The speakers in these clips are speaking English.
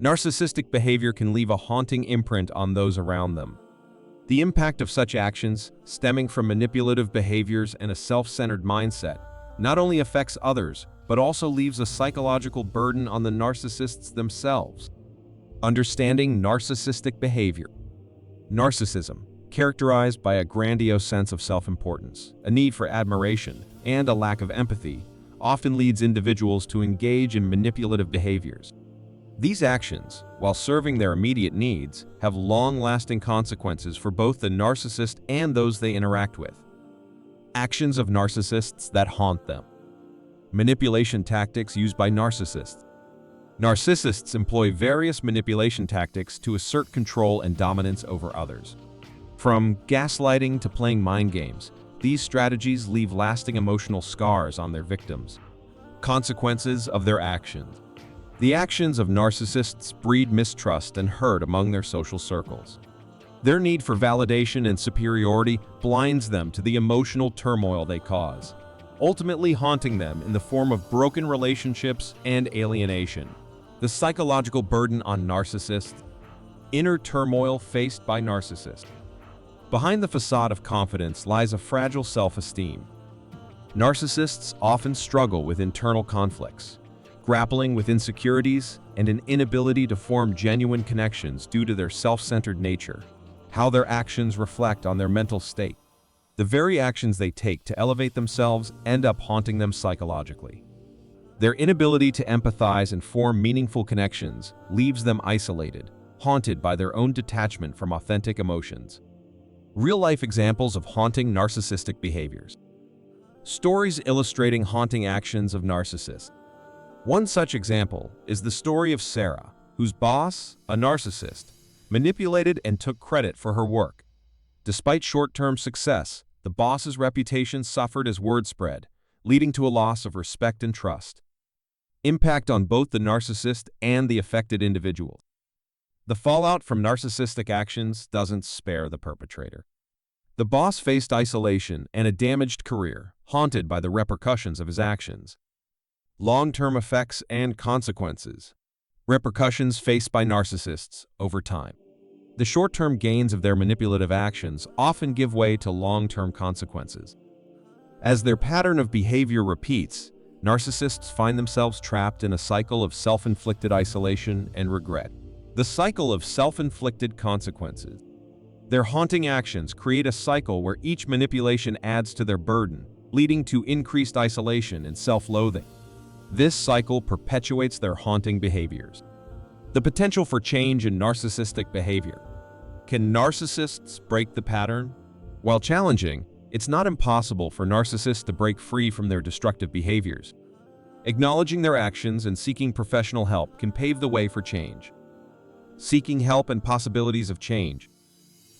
Narcissistic behavior can leave a haunting imprint on those around them. The impact of such actions, stemming from manipulative behaviors and a self-centered mindset, not only affects others, but also leaves a psychological burden on the narcissists themselves. Understanding narcissistic behavior. Narcissism, characterized by a grandiose sense of self-importance, a need for admiration, and a lack of empathy, often leads individuals to engage in manipulative behaviors. These actions, while serving their immediate needs, have long-lasting consequences for both the narcissist and those they interact with. Actions of narcissists that haunt them. Manipulation tactics used by narcissists. Narcissists employ various manipulation tactics to assert control and dominance over others. From gaslighting to playing mind games, these strategies leave lasting emotional scars on their victims. Consequences of their actions. The actions of narcissists breed mistrust and hurt among their social circles. Their need for validation and superiority blinds them to the emotional turmoil they cause, ultimately haunting them in the form of broken relationships and alienation. The psychological burden on narcissists. Inner turmoil faced by narcissists. Behind the facade of confidence lies a fragile self-esteem. Narcissists often struggle with internal conflicts, grappling with insecurities and an inability to form genuine connections due to their self-centered nature. How their actions reflect on their mental state. The very actions they take to elevate themselves end up haunting them psychologically. Their inability to empathize and form meaningful connections leaves them isolated, haunted by their own detachment from authentic emotions. Real-life examples of haunting narcissistic behaviors. Stories illustrating haunting actions of narcissists. One such example is the story of Sarah, whose boss, a narcissist, manipulated and took credit for her work. Despite short-term success, the boss's reputation suffered as word spread, leading to a loss of respect and trust. Impact on both the narcissist and the affected individual. The fallout from narcissistic actions doesn't spare the perpetrator. The boss faced isolation and a damaged career, haunted by the repercussions of his actions. Long-term effects and consequences. Repercussions faced by narcissists over time. The short-term gains of their manipulative actions often give way to long-term consequences. As their pattern of behavior repeats, narcissists find themselves trapped in a cycle of self-inflicted isolation and regret. The cycle of self-inflicted consequences. Their haunting actions create a cycle where each manipulation adds to their burden, leading to increased isolation and self-loathing. This cycle perpetuates their haunting behaviors. The potential for change in narcissistic behavior. Can narcissists break the pattern? While challenging, it's not impossible for narcissists to break free from their destructive behaviors. Acknowledging their actions and seeking professional help can pave the way for change. Seeking help and possibilities of change.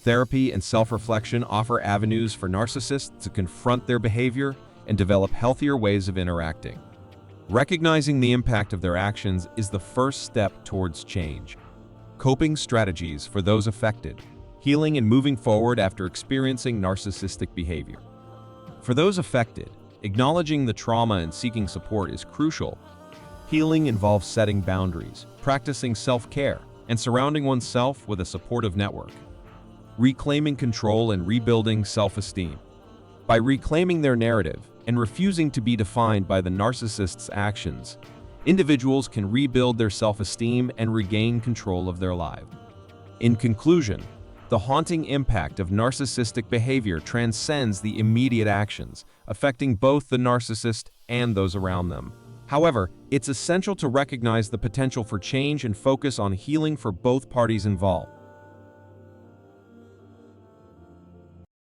Therapy and self-reflection offer avenues for narcissists to confront their behavior and develop healthier ways of interacting. Recognizing the impact of their actions is the first step towards change. Coping strategies for those affected. Healing and moving forward after experiencing narcissistic behavior. For those affected, acknowledging the trauma and seeking support is crucial. Healing involves setting boundaries, practicing self-care, and surrounding oneself with a supportive network. Reclaiming control and rebuilding self-esteem. By reclaiming their narrative and refusing to be defined by the narcissist's actions, individuals can rebuild their self-esteem and regain control of their lives. In conclusion, the haunting impact of narcissistic behavior transcends the immediate actions, affecting both the narcissist and those around them. However, it's essential to recognize the potential for change and focus on healing for both parties involved.